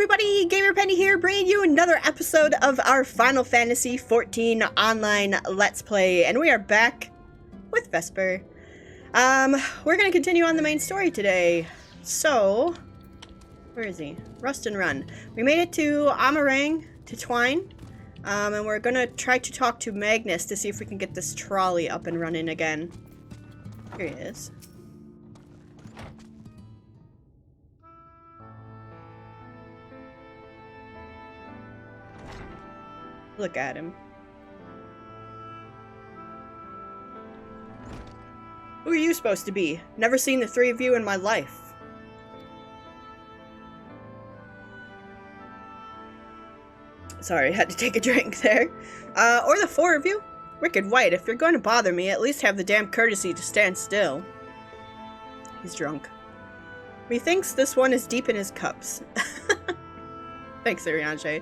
everybody, Gamer Penny here, bringing you another episode of our Final Fantasy XIV online Let's Play, and we are back with Vesper. We're gonna continue on the main story today. So, where is he? Rust and Run. We made it to Amarang, to Twine, and we're gonna try to talk to Magnus to see if we can get this trolley up and running again. Here he is. Look at him. Who are you supposed to be? Never seen the three of you in my life. Sorry, had to take a drink there. Or the four of you? Wicked White, if you're going to bother me, at least have the damn courtesy to stand still. He's drunk. Methinks this one is deep in his cups. Thanks, Arianche.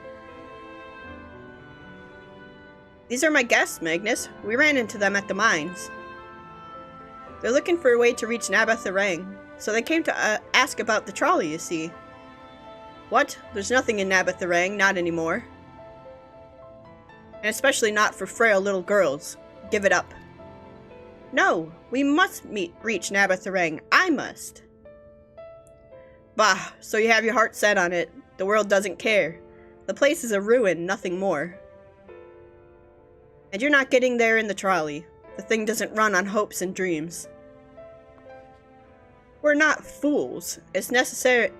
These are my guests, Magnus. We ran into them at the mines. They're looking for a way to reach Nabatharang, so they came to ask about the trolley, you see. What? There's nothing in Nabatharang, not anymore. And especially not for frail little girls. Give it up. No, we must reach Nabatharang. I must. Bah, so you have your heart set on it. The world doesn't care. The place is a ruin, nothing more. And you're not getting there in the trolley. The thing doesn't run on hopes and dreams. We're not fools. It's necessity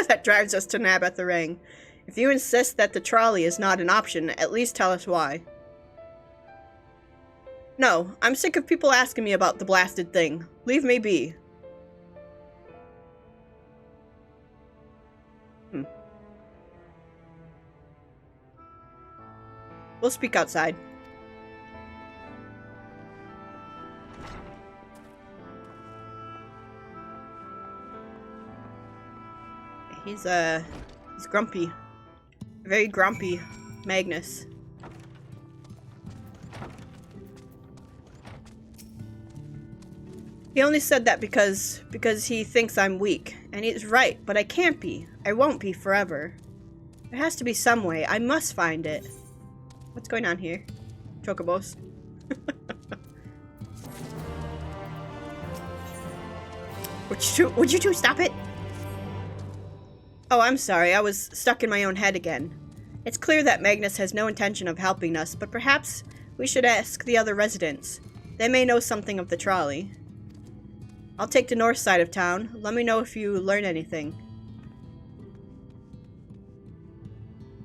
that drives us to Nabatharang. If you insist that the trolley is not an option, at least tell us why. No, I'm sick of people asking me about the blasted thing. Leave me be. We'll speak outside. He's grumpy. Very grumpy, Magnus. He only said that because he thinks I'm weak. And he's right, but I can't be. I won't be forever. There has to be some way. I must find it. What's going on here? Chocobos. Would you two stop it? Oh, I'm sorry. I was stuck in my own head again. It's clear that Magnus has no intention of helping us, but perhaps we should ask the other residents. They may know something of the trolley. I'll take the north side of town. Let me know if you learn anything.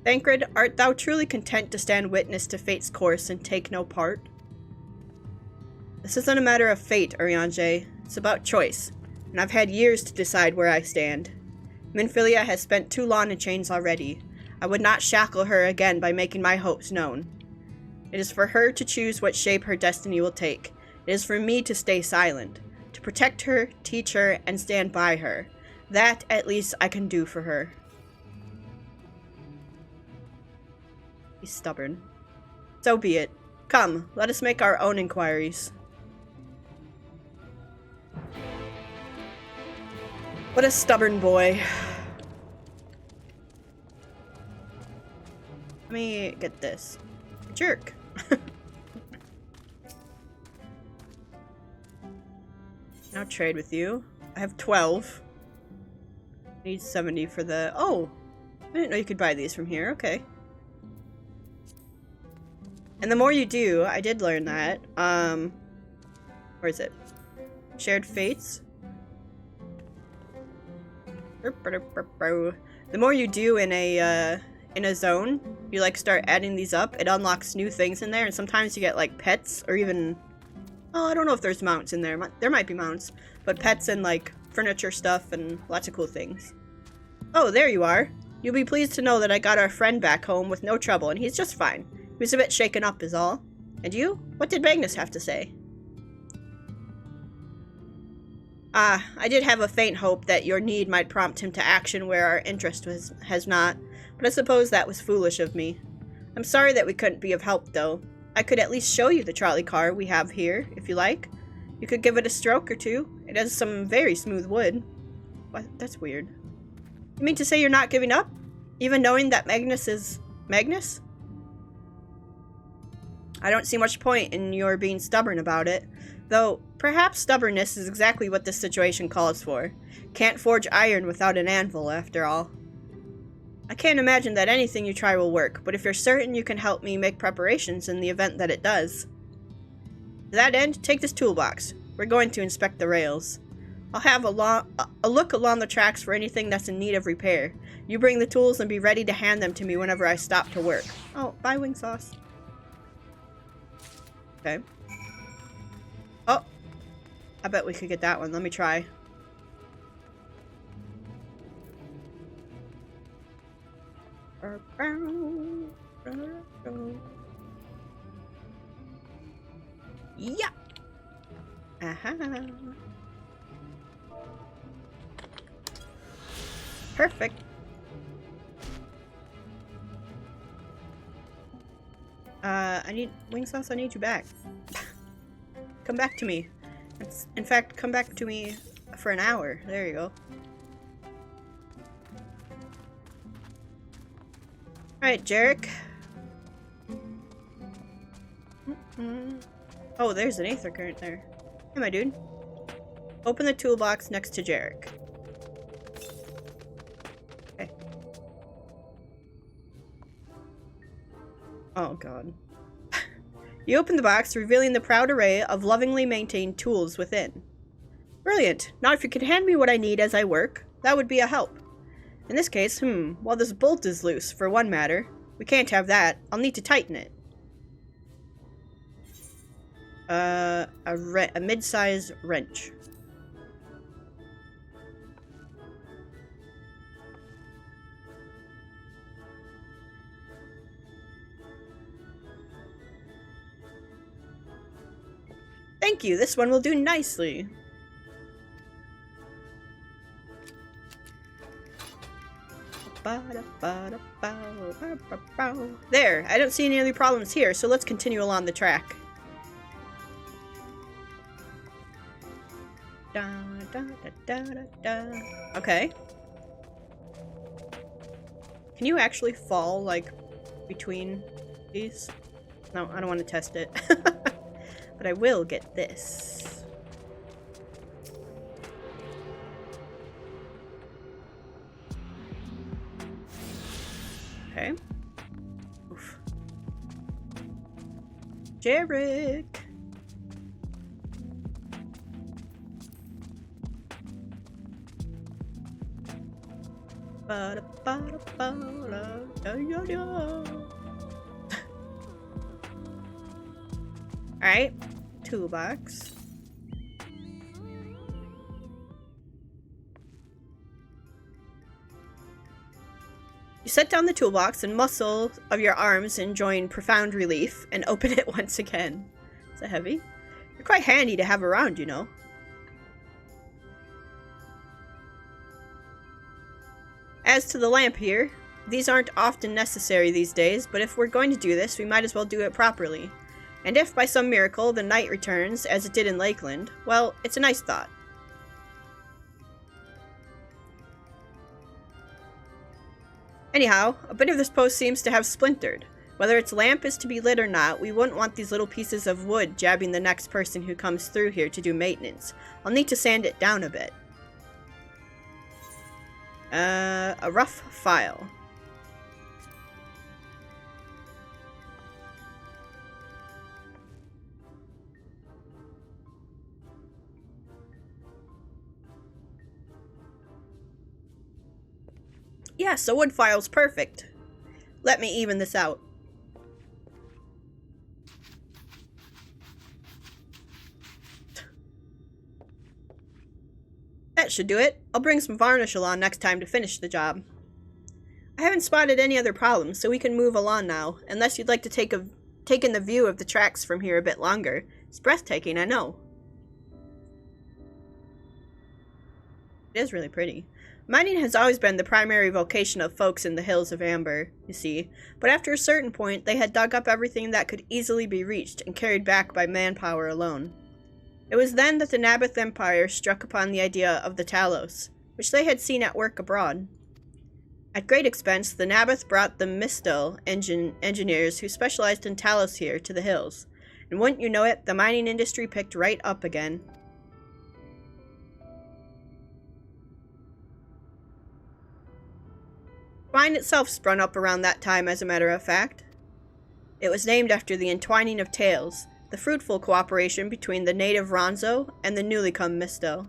Thancred, art thou truly content to stand witness to fate's course and take no part? This isn't a matter of fate, Ariange. It's about choice, and I've had years to decide where I stand. Minfilia has spent too long in chains already. I would not shackle her again by making my hopes known. It is for her to choose what shape her destiny will take. It is for me to stay silent, to protect her, teach her, and stand by her. That, at least, I can do for her. He's stubborn. So be it. Come, let us make our own inquiries. What a stubborn boy. Let me get this. Jerk. Now trade with you. I have 12. Need 70 for the... Oh! I didn't know you could buy these from here. Okay. And the more you do, I did learn that, where is it? Shared Fates? The more you do in a zone, you like start adding these up, it unlocks new things in there, and sometimes you get like pets, or even, oh, I don't know if there's mounts in there, there might be mounts, but pets and like furniture stuff and lots of cool things. Oh, there you are. You'll be pleased to know that I got our friend back home with no trouble, and he's just fine. He was a bit shaken up is all. And you? What did Magnus have to say? I did have a faint hope that your need might prompt him to action where our interest has not, but I suppose that was foolish of me. I'm sorry that we couldn't be of help, though. I could at least show you the trolley car we have here, if you like. You could give it a stroke or two. It has some very smooth wood. What? That's weird. You mean to say you're not giving up? Even knowing that Magnus is... Magnus? I don't see much point in your being stubborn about it. Though, perhaps stubbornness is exactly what this situation calls for. Can't forge iron without an anvil, after all. I can't imagine that anything you try will work, but if you're certain you can help me make preparations in the event that it does. To that end, take this toolbox. We're going to inspect the rails. I'll have a look along the tracks for anything that's in need of repair. You bring the tools and be ready to hand them to me whenever I stop to work. Oh, bye, wing sauce. Okay. Oh! I bet we could get that one. Let me try. Yeah! Aha! Perfect. I need wing sauce. I need you back. Come back to me. In fact, come back to me for an hour. There you go. Alright, Jarek. Oh, there's an aether current there. Hey, my dude. Open the toolbox next to Jarek. Okay. Oh, God. You open the box, revealing the proud array of lovingly maintained tools within. Brilliant. Now if you could hand me what I need as I work, that would be a help. In this case, well, this bolt is loose, for one matter. We can't have that. I'll need to tighten it. A mid-size wrench. Thank you, this one will do nicely. There, I don't see any other problems here, so let's continue along the track. Okay. Can you actually fall, like, between these? No, I don't want to test it. But I will get this. Okay. Oof. Jarek! Alright, toolbox. You set down the toolbox and muscle of your arms enjoying profound relief and open it once again. Is that heavy? You're quite handy to have around, you know. As to the lamp here, these aren't often necessary these days, but if we're going to do this, we might as well do it properly. And if by some miracle the night returns, as it did in Lakeland, well, it's a nice thought. Anyhow, a bit of this post seems to have splintered. Whether its lamp is to be lit or not, we wouldn't want these little pieces of wood jabbing the next person who comes through here to do maintenance. I'll need to sand it down a bit. A rough file. Yes, a wood file's perfect. Let me even this out. That should do it. I'll bring some varnish along next time to finish the job. I haven't spotted any other problems, so we can move along now, unless you'd like to take in the view of the tracks from here a bit longer. It's breathtaking, I know. It is really pretty. Mining has always been the primary vocation of folks in the Hills of Amber, you see, but after a certain point, they had dug up everything that could easily be reached and carried back by manpower alone. It was then that the Naboth Empire struck upon the idea of the Talos, which they had seen at work abroad. At great expense, the Naboth brought the Mistel engineers who specialized in Talos here to the hills. And wouldn't you know it, the mining industry picked right up again. Twine itself sprung up around that time, as a matter of fact. It was named after the entwining of tales, the fruitful cooperation between the native Ronzo and the newly come Mistel.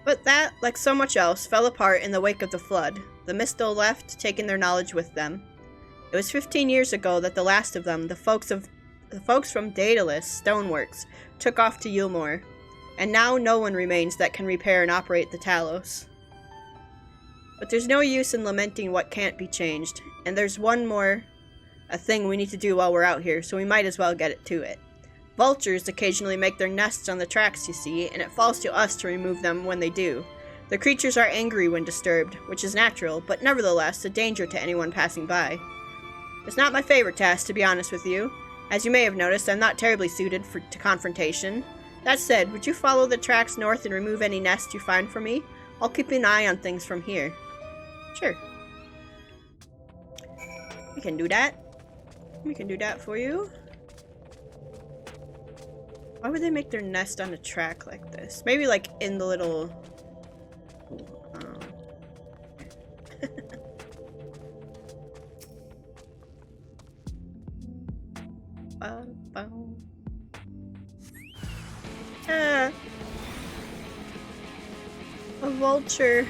But that, like so much else, fell apart in the wake of the flood. The Mistel left, taking their knowledge with them. It was 15 years ago that the last of them, the folks from Daedalus Stoneworks, took off to Yulmore. And now no one remains that can repair and operate the Talos. But there's no use in lamenting what can't be changed, and there's a thing we need to do while we're out here, so we might as well get to it. Vultures occasionally make their nests on the tracks, you see, and it falls to us to remove them when they do. The creatures are angry when disturbed, which is natural, but nevertheless a danger to anyone passing by. It's not my favorite task, to be honest with you. As you may have noticed, I'm not terribly suited to confrontation. That said, would you follow the tracks north and remove any nests you find for me? I'll keep an eye on things from here. Sure. We can do that. We can do that for you. Why would they make their nest on a track like this? Maybe like in the little... A vulture.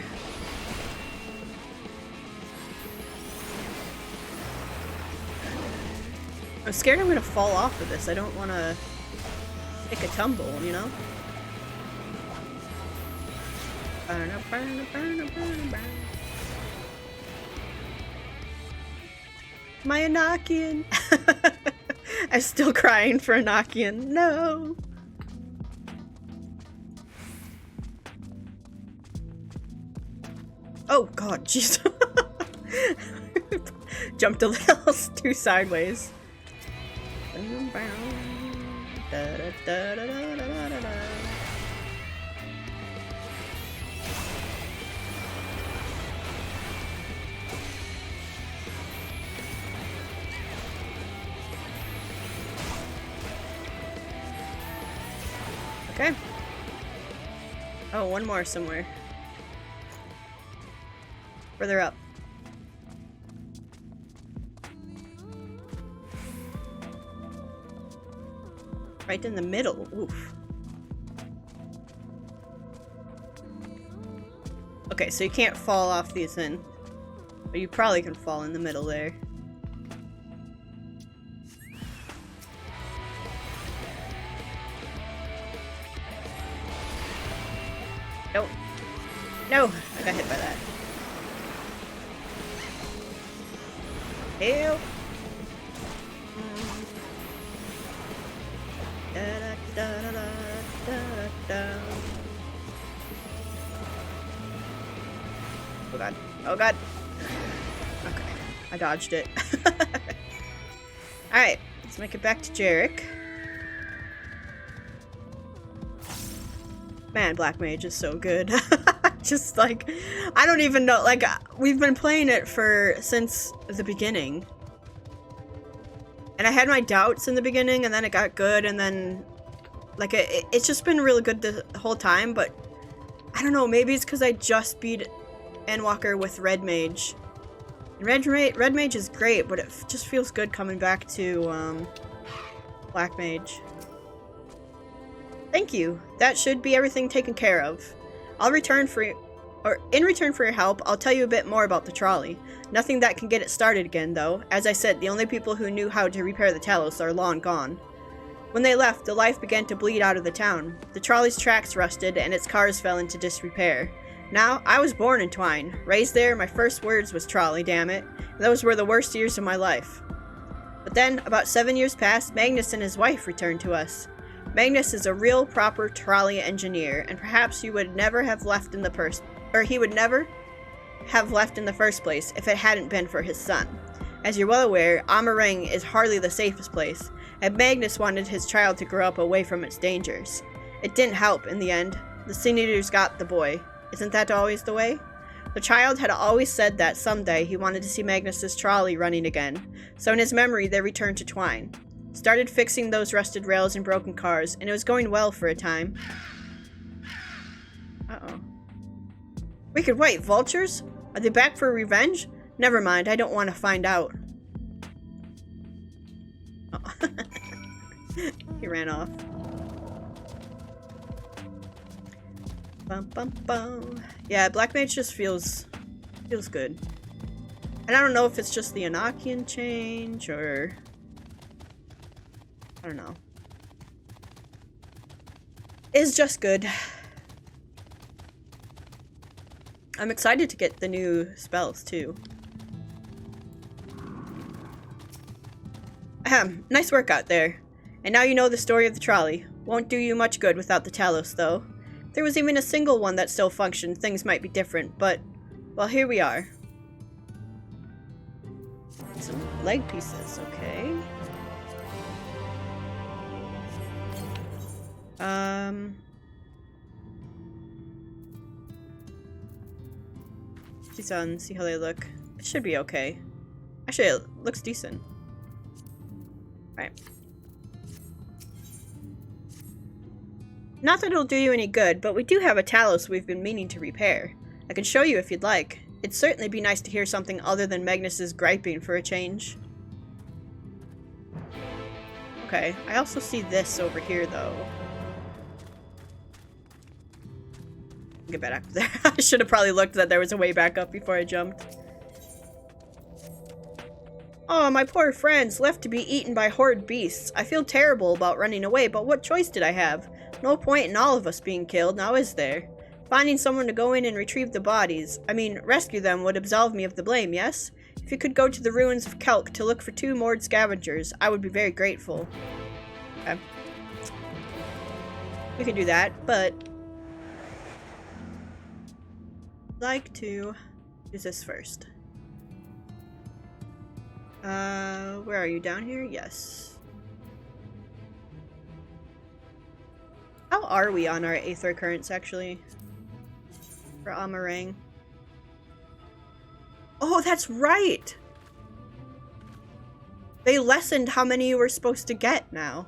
I'm scared I'm gonna fall off of this. I don't want to take a tumble, you know? My Enochian! I'm still crying for Enochian. No! Oh god, jeez. Jumped a little too sideways. Okay. Oh, one more somewhere. Further up. Right in the middle. Oof. Okay, so you can't fall off these in. But you probably can fall in the middle there. Nope. No! I got hit by that. Help! Oh god. Oh god. Okay. I dodged it. Alright. Let's make it back to Jarek. Man, Black Mage is so good. Just like, I don't even know, like, we've been playing it since the beginning. And I had my doubts in the beginning, and then it got good, and then, like, it's just been really good the whole time, but I don't know, maybe it's because I just beat Endwalker with Red Mage. And Red Mage is great, but it just feels good coming back to, Black Mage. Thank you. That should be everything taken care of. In return for your help, I'll tell you a bit more about the trolley. Nothing that can get it started again, though. As I said, the only people who knew how to repair the Talos are long gone. When they left, the life began to bleed out of the town. The trolley's tracks rusted, and its cars fell into disrepair. Now, I was born in Twine. Raised there, my first words was trolley, damn it. And those were the worst years of my life. But then, about 7 years passed, Magnus and his wife returned to us. Magnus is a real, proper trolley engineer, and perhaps he would never have left in the first place if it hadn't been for his son. As you're well aware, Amarang is hardly the safest place, and Magnus wanted his child to grow up away from its dangers. It didn't help in the end. The Sin Eaters got the boy. Isn't that always the way? The child had always said that someday he wanted to see Magnus's trolley running again, so in his memory they returned to Twine. Started fixing those rusted rails and broken cars, and it was going well for a time. Uh-oh. We could wait, vultures? Are they back for revenge? Never mind, I don't want to find out. Oh. He ran off. Bum bum bum. Yeah, Black Mage just feels good. And I don't know if it's just the Enochian change or I don't know. It's just good. I'm excited to get the new spells too. Ahem, nice work out there. And now you know the story of the trolley. Won't do you much good without the Talos, though. If there was even a single one that still functioned, things might be different, but, well, here we are. Some leg pieces, okay. These on, see how they look. It should be okay. Actually, it looks decent. Right. Not that it'll do you any good, but we do have a Talos we've been meaning to repair. I can show you if you'd like. It'd certainly be nice to hear something other than Magnus's griping for a change. Okay, I also see this over here, though. Get back up there. I should have probably looked that there was a way back up before I jumped. Oh, my poor friends, left to be eaten by horrid beasts. I feel terrible about running away, but what choice did I have? No point in all of us being killed, now is there? Finding someone to go in and retrieve the bodies, I mean, rescue them would absolve me of the blame, yes? If you could go to the ruins of Kelk to look for 2 moored scavengers, I would be very grateful. Okay. We can do that, but I'd like to use this first. Where are you? Down here? Yes. How are we on our Aether currents, actually? For Amarang. Oh, that's right! They lessened how many you were supposed to get now.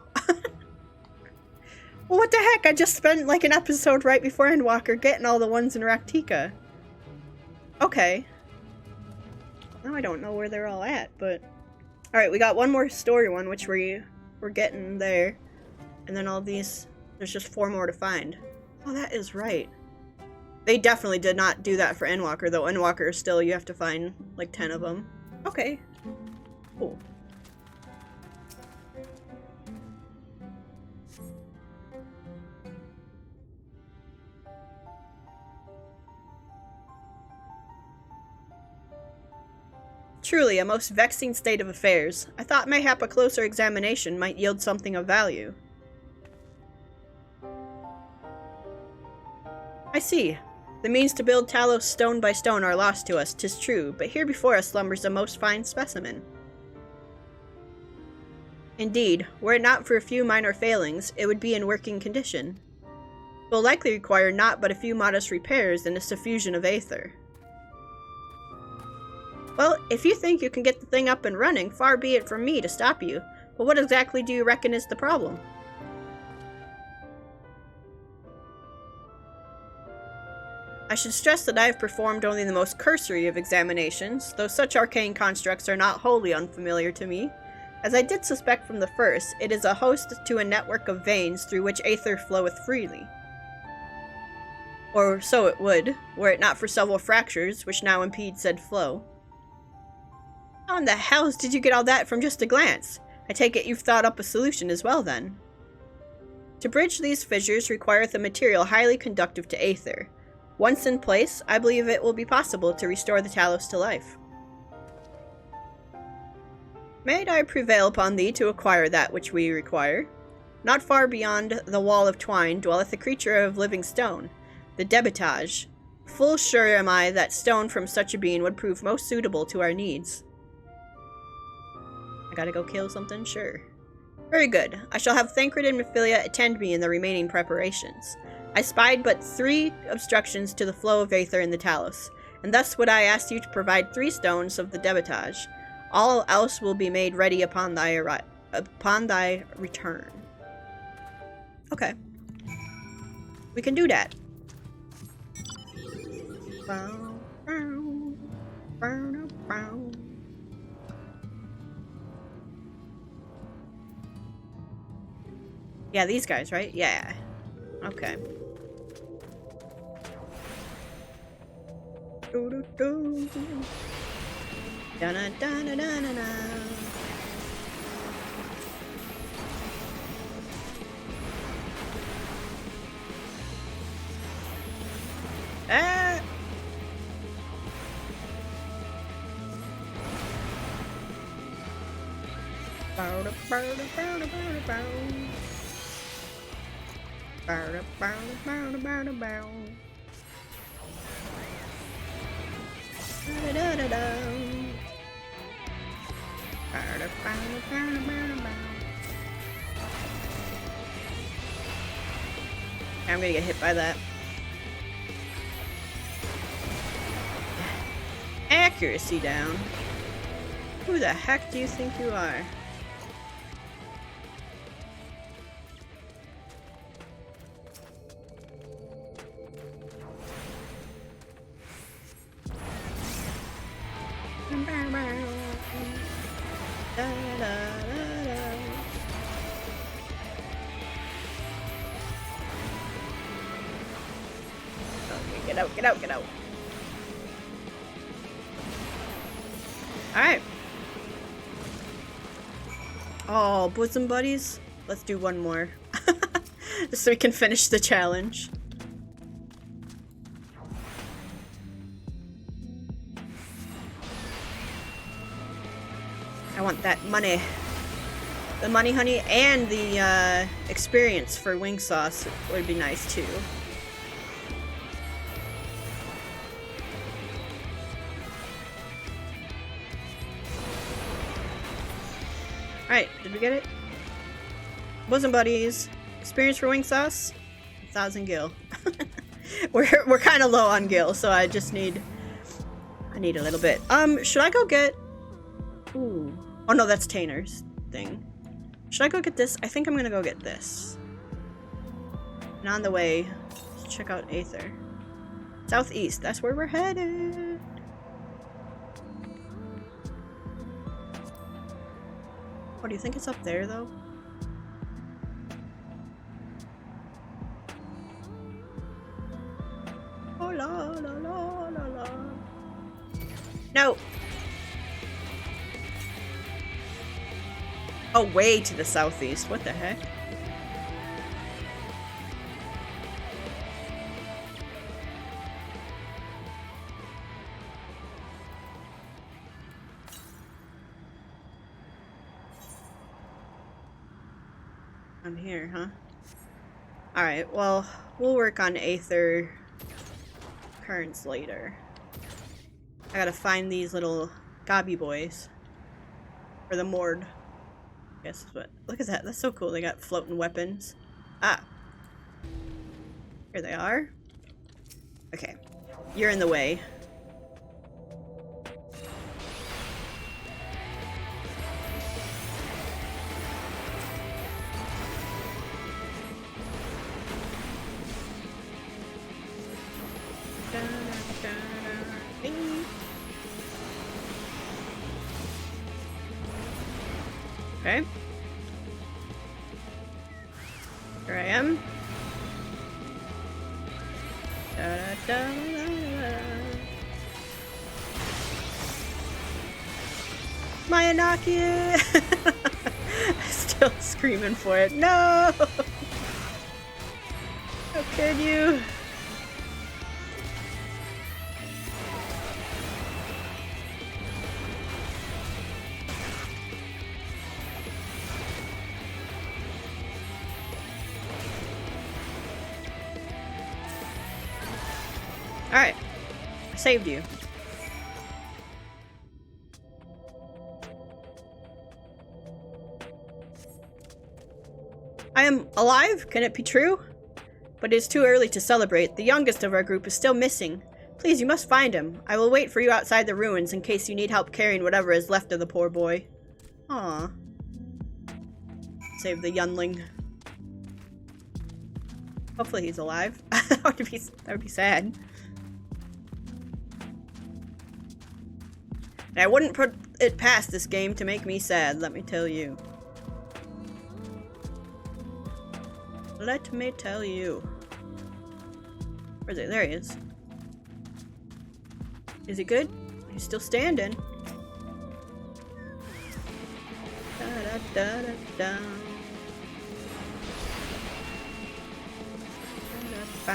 Well, what the heck? I just spent like an episode right before Endwalker getting all the ones in Raktika. Okay. Now I don't know where they're all at, but... Alright, we got one more story one, which we're getting there. And then all these... There's just 4 more to find. Oh, that is right. They definitely did not do that for Endwalker, though. Endwalker still, you have to find like 10 of them. Okay. Cool. Truly a most vexing state of affairs. I thought mayhap a closer examination might yield something of value. I see. The means to build Talos stone by stone are lost to us, 'tis true, but here before us slumbers a most fine specimen. Indeed, were it not for a few minor failings, it would be in working condition. It will likely require not but a few modest repairs and a suffusion of aether. Well, if you think you can get the thing up and running, far be it from me to stop you, but what exactly do you reckon is the problem? I should stress that I have performed only the most cursory of examinations, though such arcane constructs are not wholly unfamiliar to me. As I did suspect from the first, it is a host to a network of veins through which aether floweth freely. Or so it would, were it not for several fractures, which now impede said flow. How in the hells did you get all that from just a glance? I take it you've thought up a solution as well, then. To bridge these fissures requireth a material highly conductive to aether. Once in place, I believe it will be possible to restore the Talos to life. May I prevail upon thee to acquire that which we require? Not far beyond the wall of Twine dwelleth a creature of living stone, the Debitage. Full sure am I that stone from such a being would prove most suitable to our needs. I gotta go kill something? Sure. Very good. I shall have Thancred and Mephilia attend me in the remaining preparations. I spied but 3 obstructions to the flow of aether in the Talos, and thus would I ask you to provide 3 stones of the debitage. All else will be made ready upon thy return. Okay. We can do that. Yeah, these guys, right? Yeah. Okay. Ah! I'm gonna get hit by that. Accuracy down. Who the heck do you think you are? Okay, get out, get out, get out. Alright. Oh, bosom buddies. Let's do one more. Just so we can finish the challenge. I want that money. The money, honey, and the experience for wing sauce would be nice too. Alright, did we get it? Bosom buddies. Experience for wing sauce? 1,000 gil. we're kind of low on gil, so I just need... I need a little bit. Should I go get... Ooh. Oh no, that's Tainer's thing. Should I go get this? I think I'm gonna go get this. And on the way, let's check out Aether. Southeast, that's where we're headed. Oh, do you think it's up there though? Oh la la la la la. No! Oh, way to the southeast. What the heck? I'm here, huh? Alright, well, we'll work on Aether currents later. I gotta find these little gobby boys. For the Mord. Guess what? Look at that. That's so cool. They got floating weapons. Ah. Here they are. Okay. You're in the way. Okay. Here I am. Da, da, da, da, da. Mayanaki! Still screaming for it. No! How could you? Alright. I saved you. I am alive? Can it be true? But it is too early to celebrate. The youngest of our group is still missing. Please, you must find him. I will wait for you outside the ruins in case you need help carrying whatever is left of the poor boy. Aww. Save the youngling. Hopefully he's alive. that would be sad. And I wouldn't put it past this game to make me sad, let me tell you. Let me tell you. Where's he? There he is. Is he good? He's still standing. Da da da da da. Da,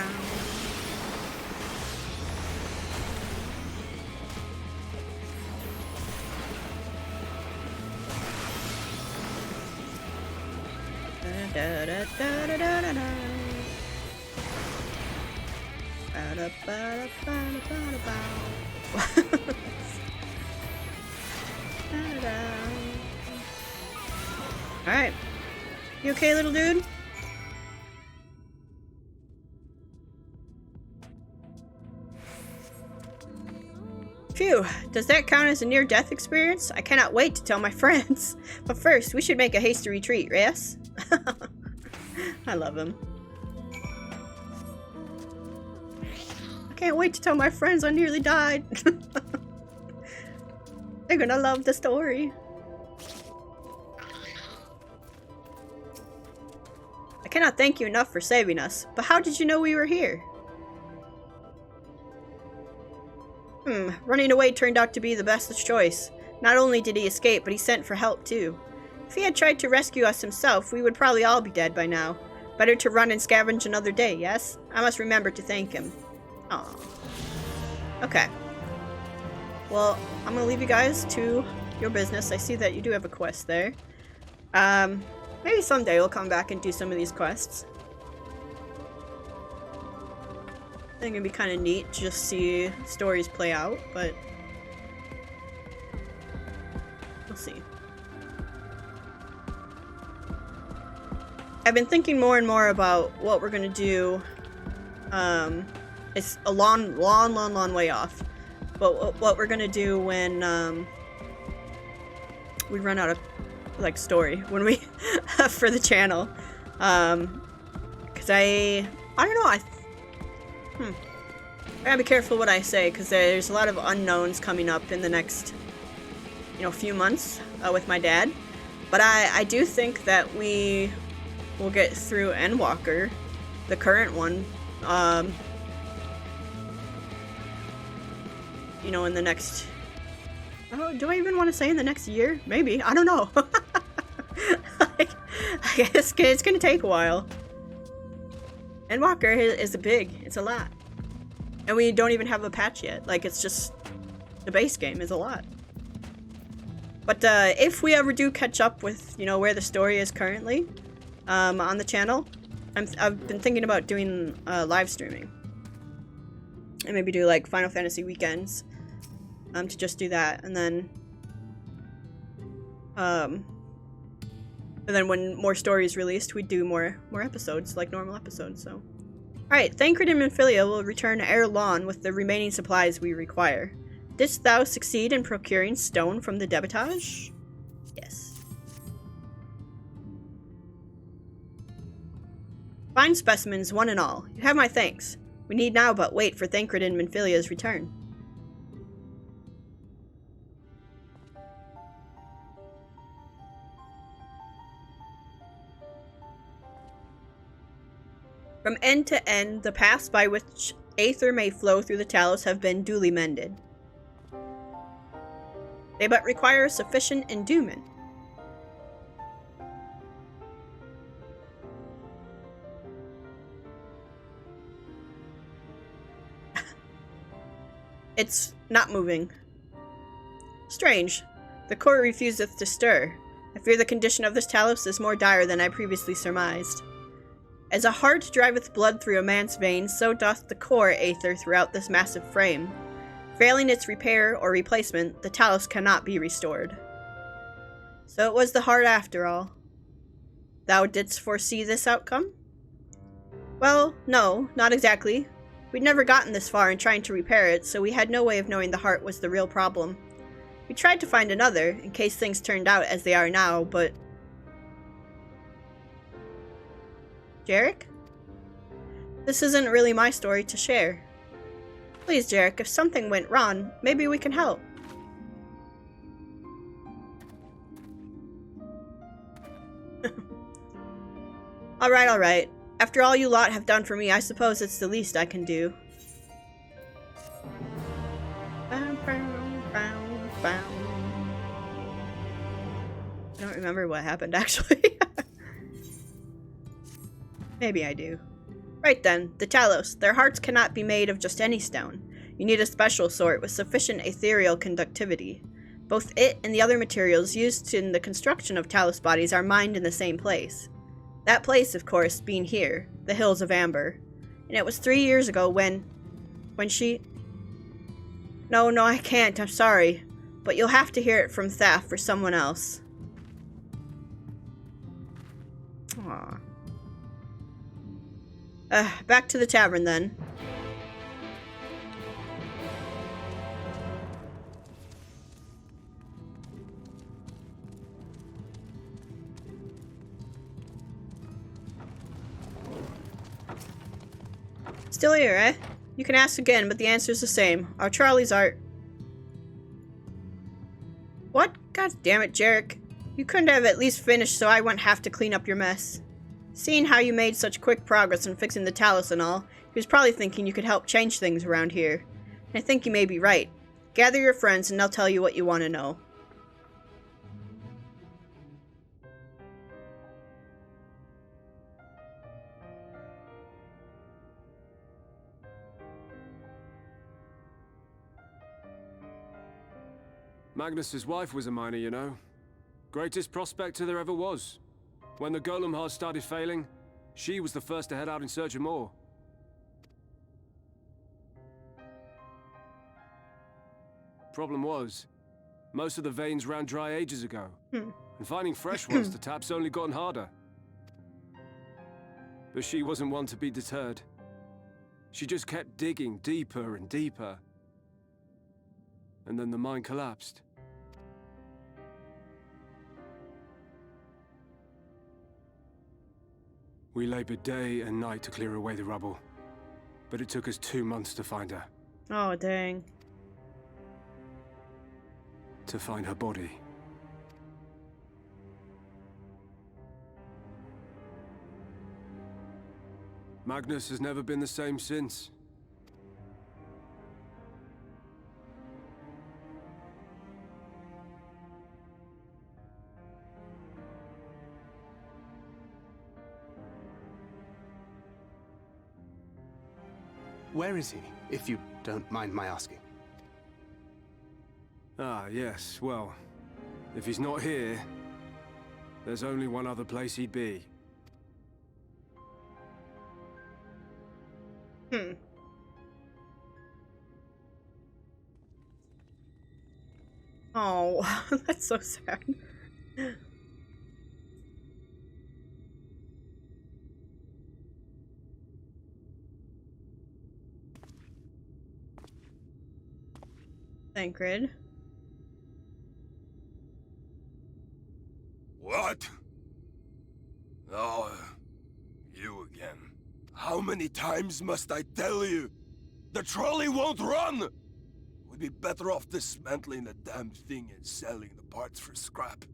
da, da da da da da da da. Ba da ba da ba da ba da. Alright. You okay, little dude? Phew, does that count as a near-death experience? I cannot wait to tell my friends. But first, we should make a hasty retreat, yes? I love him. I can't wait to tell my friends I nearly died. They're gonna love the story. I cannot thank you enough for saving us, but how did you know we were here? Running away turned out to be the best choice. Not only did he escape, but he sent for help too. If he had tried to rescue us himself, we would probably all be dead by now. Better to run and scavenge another day, yes? I must remember to thank him. Aw. Okay. Well, I'm gonna leave you guys to your business. I see that you do have a quest there. Maybe someday we'll come back and do some of these quests. I think it'd be kind of neat to just see stories play out, but we'll see. I've been thinking more and more about what we're gonna do. It's a long way off. But what we're gonna do when we run out of like story, when we for the channel, because I don't know. I gotta be careful what I say, because there's a lot of unknowns coming up in the next, few months with my dad. But I do think that we will get through Endwalker, the current one, in the next... Oh, do I even want to say in the next year? Maybe. I don't know. I guess it's gonna take a while. Endwalker is it's a lot. And we don't even have a patch yet. Like, it's just... The base game is a lot. But if we ever do catch up with, where the story is currently on the channel, I've been thinking about doing live streaming. And maybe do, like, Final Fantasy weekends. To just do that, and then when more story is released, we'd do more episodes, like normal episodes. So, alright, Thancred and Minfilia will return ere long with the remaining supplies we require. Didst thou succeed in procuring stone from the debitage? Yes. Fine specimens, one and all. You have my thanks. We need now but wait for Thancred and Minfilia's return. From end to end, the paths by which aether may flow through the Talos have been duly mended. They but require sufficient endowment. It's not moving. Strange. The core refuseth to stir. I fear the condition of this Talos is more dire than I previously surmised. As a heart driveth blood through a man's veins, so doth the core aether throughout this massive frame. Failing its repair or replacement, the Talos cannot be restored. So it was the heart after all. Thou didst foresee this outcome? Well, no, not exactly. We'd never gotten this far in trying to repair it, so we had no way of knowing the heart was the real problem. We tried to find another, in case things turned out as they are now, but... Jarek? This isn't really my story to share. Please, Jarek, if something went wrong, maybe we can help. Alright. After all you lot have done for me, I suppose it's the least I can do. I don't remember what happened, actually. Maybe I do. Right then, the Talos. Their hearts cannot be made of just any stone. You need a special sort with sufficient ethereal conductivity. Both it and the other materials used in the construction of Talos bodies are mined in the same place. That place, of course, being here, the Hills of Amber. And it was 3 years ago when she... No, I can't, I'm sorry. But you'll have to hear it from Thaf or someone else. Aww. Back to the tavern then. Still here, eh? You can ask again, but the answer's the same. Our Trolley's art. What? God damn it, Jarek. You couldn't have at least finished so I wouldn't have to clean up your mess. Seeing how you made such quick progress in fixing the Talos and all, he was probably thinking you could help change things around here. And I think you may be right. Gather your friends and they'll tell you what you want to know. Magnus's wife was a miner, you know. Greatest prospector there ever was. When the golem hearts started failing, she was the first to head out in search of more. Problem was, most of the veins ran dry ages ago, and finding fresh ones to tap's only gotten harder. But she wasn't one to be deterred. She just kept digging deeper and deeper. And then the mine collapsed. We labored day and night to clear away the rubble, but it took us 2 months to find her. Oh, dang. To find her body. Magnus has never been the same since. Where is he, if you don't mind my asking? Ah, yes, well, if he's not here, there's only one other place he'd be. Oh, that's so sad. Thancred. What? Oh, you again. How many times must I tell you? The trolley won't run! We'd be better off dismantling the damn thing and selling the parts for scrap.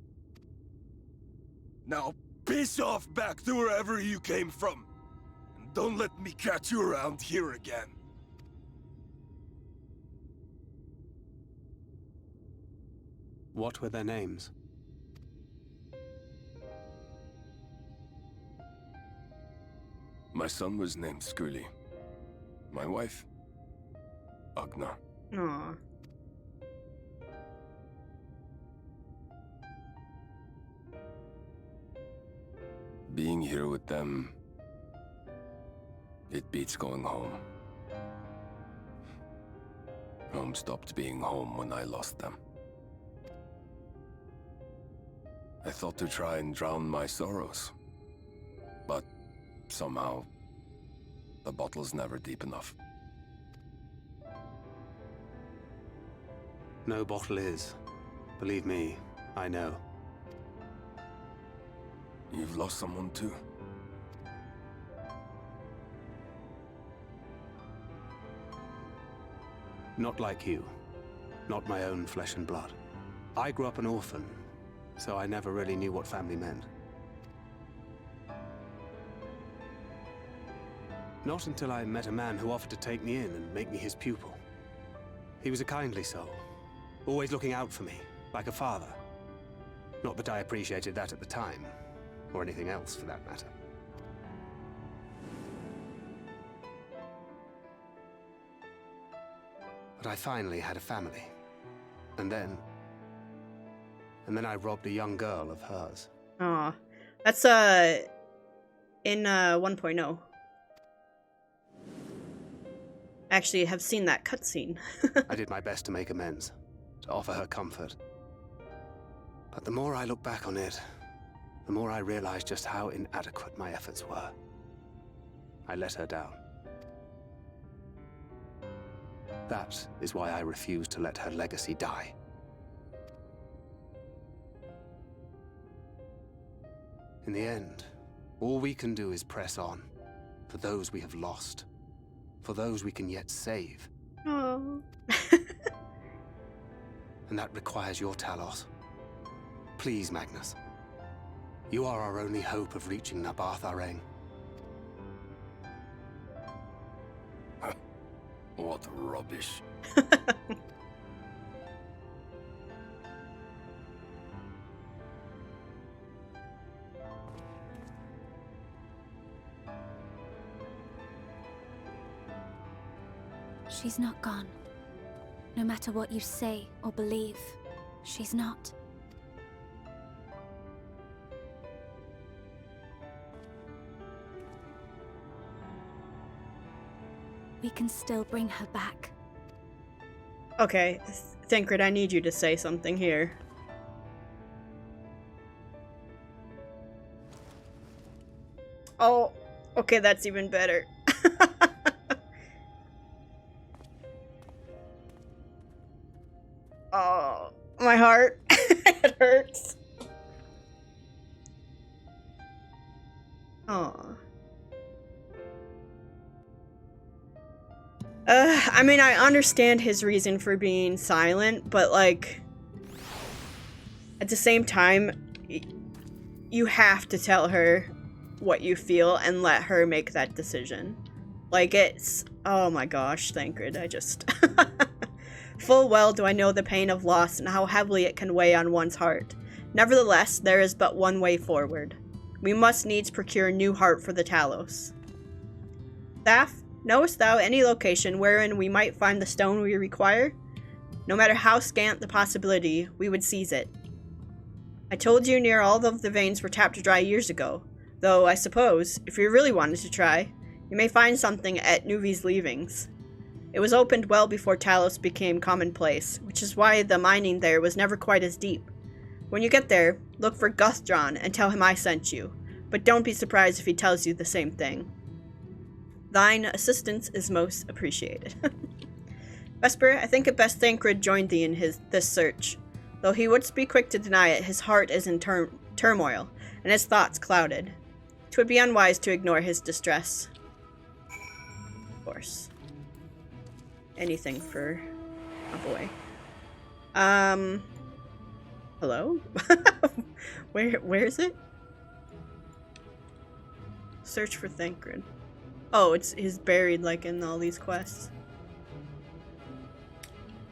Now, piss off back to wherever you came from. And don't let me catch you around here again. What were their names? My son was named Scully. My wife, Agna. Aw. Being here with them, it beats going home. Home stopped being home when I lost them. I thought to try and drown my sorrows, somehow, the bottle's never deep enough. No bottle is. Believe me, I know. You've lost someone too? Not like you. Not my own flesh and blood. I grew up an orphan, so I never really knew what family meant. Not until I met a man who offered to take me in and make me his pupil. He was a kindly soul, always looking out for me, like a father. Not that I appreciated that at the time, or anything else for that matter. But I finally had a family. And then I robbed a young girl of hers. Aw. That's, in, 1.0. Actually, have seen that cutscene. I did my best to make amends, to offer her comfort. But the more I look back on it, the more I realize just how inadequate my efforts were. I let her down. That is why I refuse to let her legacy die. In the end, all we can do is press on, for those we have lost, for those we can yet save. Oh. And that requires your Talos. Please, Magnus. You are our only hope of reaching Nabarth Areng. What rubbish. She's not gone. No matter what you say or believe, she's not. We can still bring her back. Okay, Thancred, I need you to say something here. Oh, okay, that's even better. Oh, my heart. It hurts. Oh. I mean, I understand his reason for being silent, but, like, at the same time, you have to tell her what you feel and let her make that decision. Like, it's... Oh my gosh, Thancred, I just... Full well do I know the pain of loss and how heavily it can weigh on one's heart. Nevertheless, there is but one way forward. We must needs procure a new heart for the Talos. Staff, knowest thou any location wherein we might find the stone we require? No matter how scant the possibility, we would seize it. I told you near all of the veins were tapped dry years ago, though I suppose, if you really wanted to try, you may find something at Nuvi's leavings. It was opened well before Talos became commonplace, which is why the mining there was never quite as deep. When you get there, look for Guthdrawn and tell him I sent you, but don't be surprised if he tells you the same thing. Thine assistance is most appreciated. Vesper, I think it best Thancred joined thee in this search. Though he would be quick to deny it, his heart is in turmoil, and his thoughts clouded. 'Twould be unwise to ignore his distress. Of course. Anything for a boy. Hello? Where is it? Search for Thancred. Oh, he's buried like in all these quests.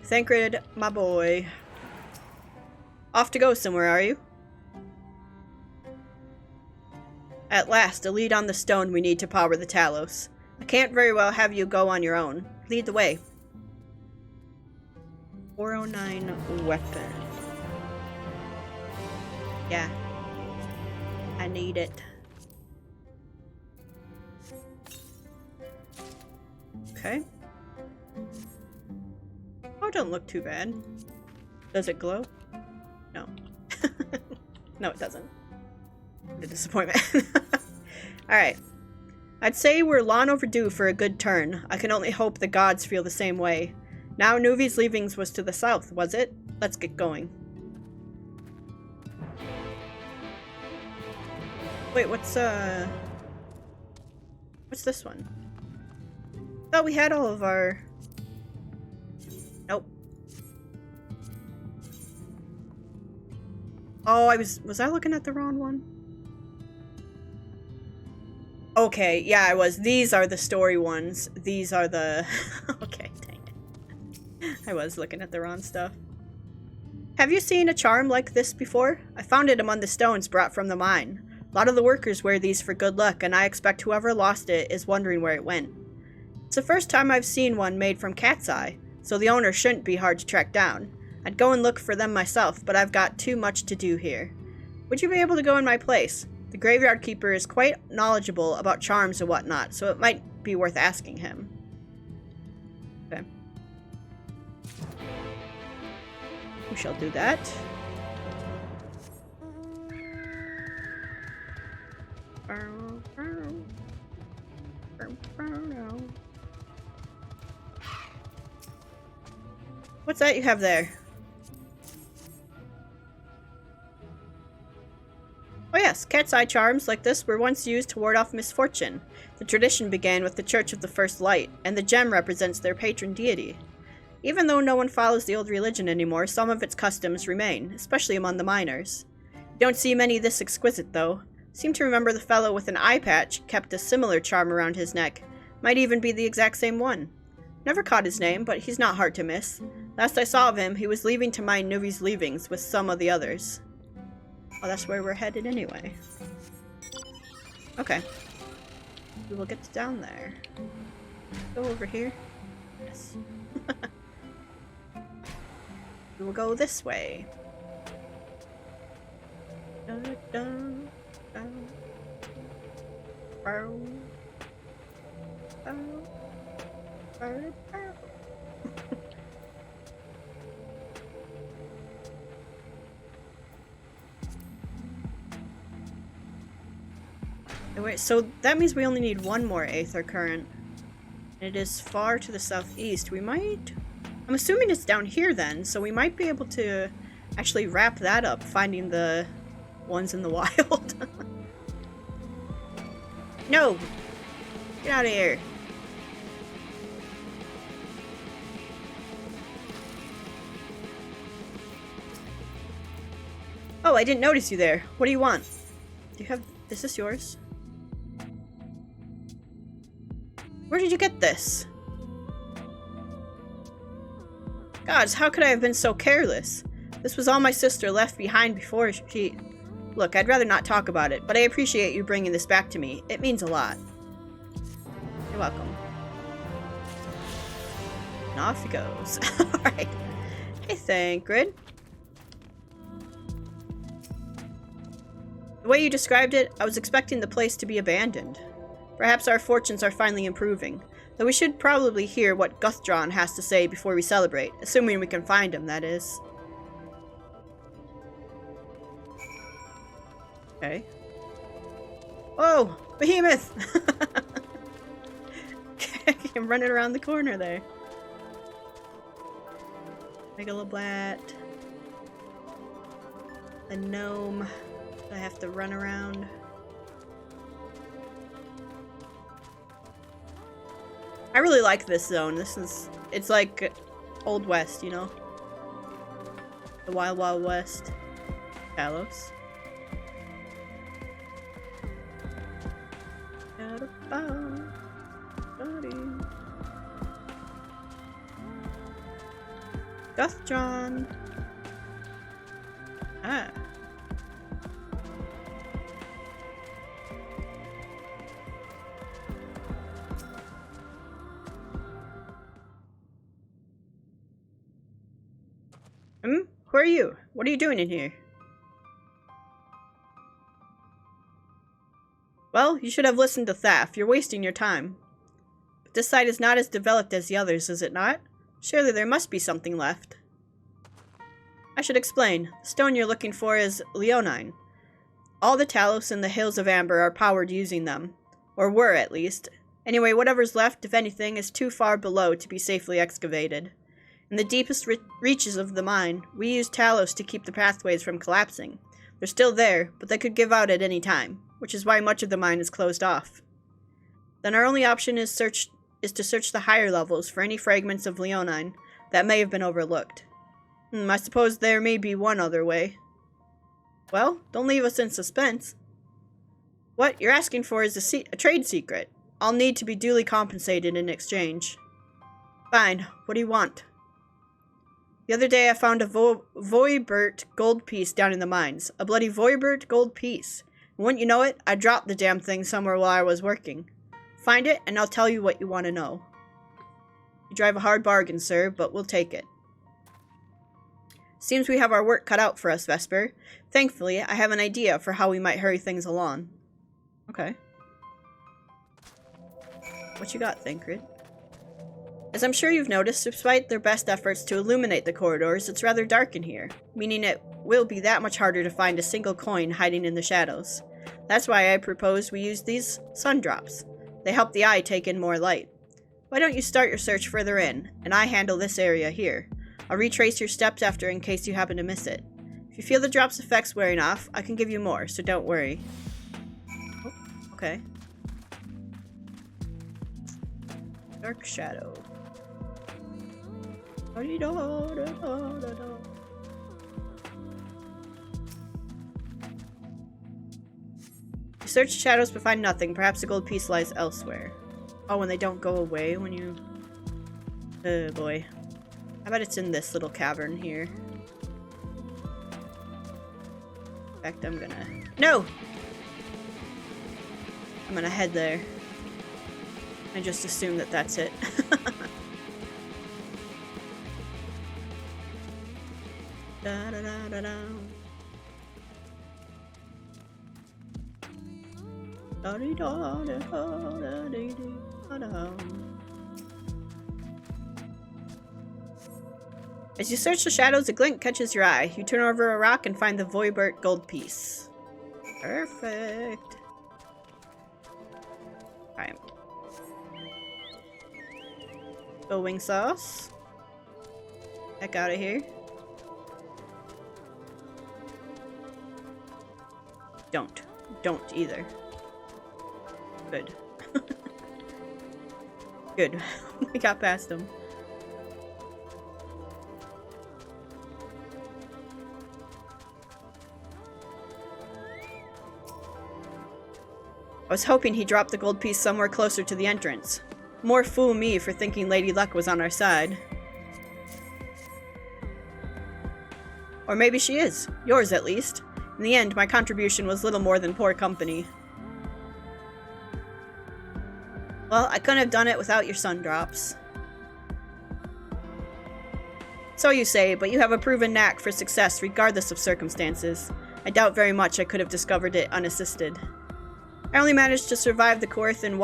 Thancred, my boy. Off to go somewhere, are you? At last, a lead on the stone we need to power the Talos. I can't very well have you go on your own. Lead the way. 409 weapon. Yeah. I need it. Okay. Oh, it don't look too bad. Does it glow? No. No, it doesn't. What a disappointment. Alright. I'd say we're long overdue for a good turn. I can only hope the gods feel the same way. Now Nuvi's leavings was to the south, was it? Let's get going. Wait, what's this one? I thought we had all of our... Nope. Oh, was I looking at the wrong one? Okay, yeah, I was. These are the story ones. These are the... Okay, dang it. I was looking at the wrong stuff. Have you seen a charm like this before? I found it among the stones brought from the mine. A lot of the workers wear these for good luck, and I expect whoever lost it is wondering where it went. It's the first time I've seen one made from cat's eye, so the owner shouldn't be hard to track down. I'd go and look for them myself, but I've got too much to do here. Would you be able to go in my place? The graveyard keeper is quite knowledgeable about charms and whatnot, so it might be worth asking him. Okay. We shall do that. What's that you have there? Oh yes, cat's eye charms like this were once used to ward off misfortune. The tradition began with the Church of the First Light, and the gem represents their patron deity. Even though no one follows the old religion anymore, some of its customs remain, especially among the miners. You don't see many this exquisite, though. Seem to remember the fellow with an eye patch kept a similar charm around his neck. Might even be the exact same one. Never caught his name, but he's not hard to miss. Last I saw of him, he was leaving to mine Nuvi's leavings with some of the others. Oh, that's where we're headed anyway. Okay. We will get down there. Go over here. Yes. We will go this way. Dun, dun, dun. Bow. Bow. Bow. Bow. Wait, so that means we only need one more Aether Current. It is far to the southeast. We might... I'm assuming it's down here then, so we might be able to actually wrap that up, finding the ones in the wild. No! Get out of here. Oh, I didn't notice you there. What do you want? Do you have... Is this yours? Where did you get this? Gods, how could I have been so careless? This was all my sister left behind before she... Look, I'd rather not talk about it, but I appreciate you bringing this back to me. It means a lot. You're welcome. And off he goes. Alright. Hey, Thancred. The way you described it, I was expecting the place to be abandoned. Perhaps our fortunes are finally improving, though we should probably hear what Guthdrawn has to say before we celebrate, assuming we can find him, that is. Okay. Oh! Behemoth! I'm running around the corner there. Megaloblat. A gnome. I have to run around. I really like this zone. It's like Old West, you know? The Wild Wild West. Talos. Guthdrawn. Ah. Who are you? What are you doing in here? Well, you should have listened to Thaf. You're wasting your time. But this site is not as developed as the others, is it not? Surely there must be something left. I should explain. The stone you're looking for is leonine. All the Talos in the Hills of Amber are powered using them. Or were, at least. Anyway, whatever's left, if anything, is too far below to be safely excavated. In the deepest reaches of the mine, we used Talos to keep the pathways from collapsing. They're still there, but they could give out at any time, which is why much of the mine is closed off. Then our only option is to search the higher levels for any fragments of Leonine that may have been overlooked. I suppose there may be one other way. Well, don't leave us in suspense. What you're asking for is a trade secret. I'll need to be duly compensated in exchange. Fine, what do you want? The other day I found a Voibert gold piece down in the mines. A bloody Voibert gold piece. And wouldn't you know it, I dropped the damn thing somewhere while I was working. Find it, and I'll tell you what you want to know. You drive a hard bargain, sir, but we'll take it. Seems we have our work cut out for us, Vesper. Thankfully, I have an idea for how we might hurry things along. Okay. What you got, Thancred? As I'm sure you've noticed, despite their best efforts to illuminate the corridors, it's rather dark in here, meaning it will be that much harder to find a single coin hiding in the shadows. That's why I propose we use these sun drops. They help the eye take in more light. Why don't you start your search further in, and I handle this area here. I'll retrace your steps after in case you happen to miss it. If you feel the drop's effects wearing off, I can give you more, so don't worry. Oh, okay. Dark shadow. You search the shadows but find nothing. Perhaps the gold piece lies elsewhere. Oh, and they don't go away when you... Oh boy. I bet it's in this little cavern here. In fact, I'm gonna... No! I'm gonna head there. I just assume that that's it. Da, da, da, da, da. Da, dee, da, da, da, dee, dee, da, da. As you search the shadows, a glint catches your eye. You turn over a rock and find the Voibert gold piece. Perfect. Alright. Go wing sauce. Heck out of here. Don't either. Good. Good. We got past him. I was hoping he dropped the gold piece somewhere closer to the entrance. More fool me for thinking Lady Luck was on our side. Or maybe she is. Yours, at least. In the end, my contribution was little more than poor company. Well, I couldn't have done it without your sun drops. So you say, but you have a proven knack for success regardless of circumstances. I doubt very much I could have discovered it unassisted. I only managed to survive the Corthan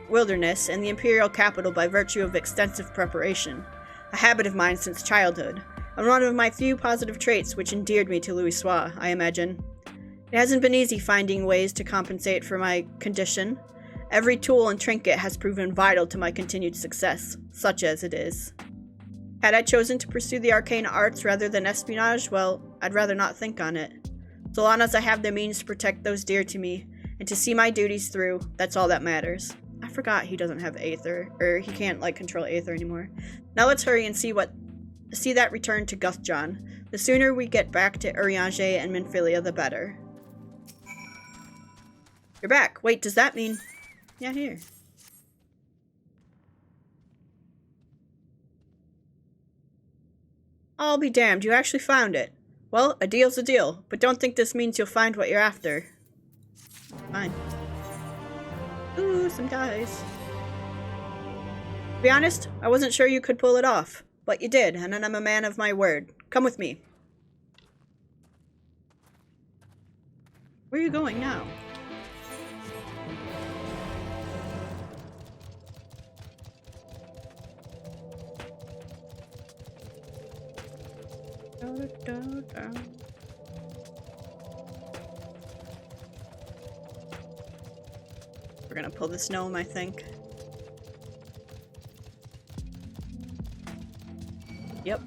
wilderness and the Imperial capital by virtue of extensive preparation, a habit of mine since childhood, and one of my few positive traits which endeared me to Louisoix, I imagine. It hasn't been easy finding ways to compensate for my condition. Every tool and trinket has proven vital to my continued success, such as it is. Had I chosen to pursue the arcane arts rather than espionage, well, I'd rather not think on it. So long as I have the means to protect those dear to me, and to see my duties through, that's all that matters. I forgot he doesn't have Aether, or he can't, control Aether anymore. Now let's hurry and see that return to Guthjon. The sooner we get back to Urianger and Minfilia, the better. You're back. Wait, does that mean... Yeah, here. I'll be damned, you actually found it. Well, a deal's a deal, but don't think this means you'll find what you're after. Fine. Ooh, some dice. To be honest, I wasn't sure you could pull it off, but you did, and I'm a man of my word. Come with me. Where are you going now? gonna pull this gnome, I think. Yep.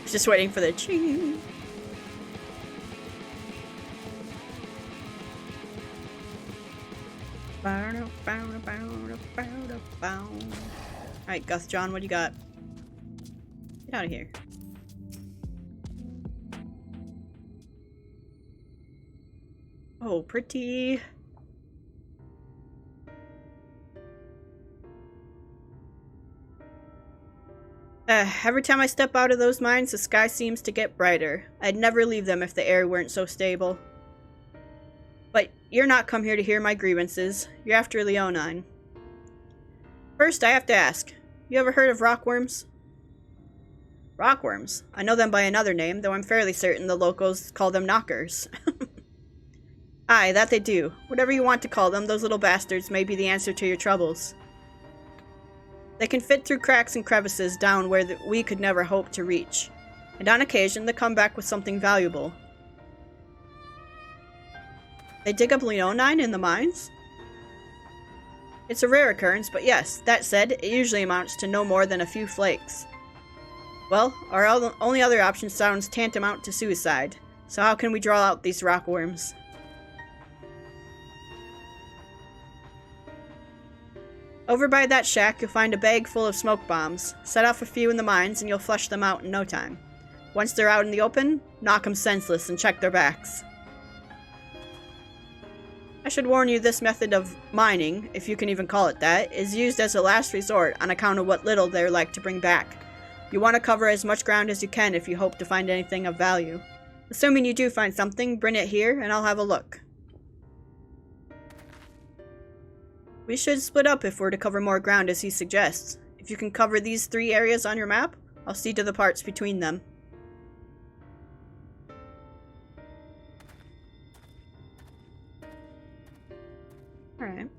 Just waiting for the ching. Alright, Guth John, what do you got? Get out of here. Oh, pretty. Every time I step out of those mines, the sky seems to get brighter. I'd never leave them if the air weren't so stable. But you're not come here to hear my grievances. You're after Leonine. First, I have to ask, you ever heard of rockworms? Rockworms? I know them by another name, though I'm fairly certain the locals call them knockers. Aye, that they do. Whatever you want to call them, those little bastards may be the answer to your troubles. They can fit through cracks and crevices down where we could never hope to reach. And on occasion, they come back with something valuable. They dig up Leonine in the mines? It's a rare occurrence, but yes, that said, it usually amounts to no more than a few flakes. Well, our only other option sounds tantamount to suicide, so how can we draw out these rockworms? Over by that shack, you'll find a bag full of smoke bombs. Set off a few in the mines and you'll flush them out in no time. Once they're out in the open, knock them senseless and check their backs. I should warn you, this method of mining, if you can even call it that, is used as a last resort on account of what little they're like to bring back. You want to cover as much ground as you can if you hope to find anything of value. Assuming you do find something, bring it here and I'll have a look. We should split up if we're to cover more ground as he suggests. If you can cover these 3 areas on your map, I'll see to the parts between them. Alright.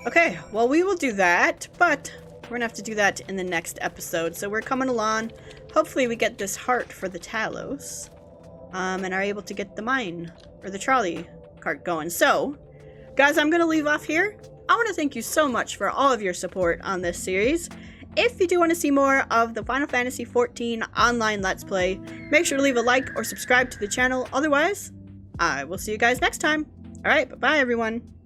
Okay, well we will do that, but we're gonna have to do that in the next episode. So we're coming along. Hopefully we get this heart for the Talos. And are able to get the mine, or the trolley cart going. So, guys, I'm gonna leave off here. I want to thank you so much for all of your support on this series. If you do want to see more of the Final Fantasy XIV online Let's Play, make sure to leave a like or subscribe to the channel. Otherwise, I will see you guys next time. Alright, bye-bye everyone.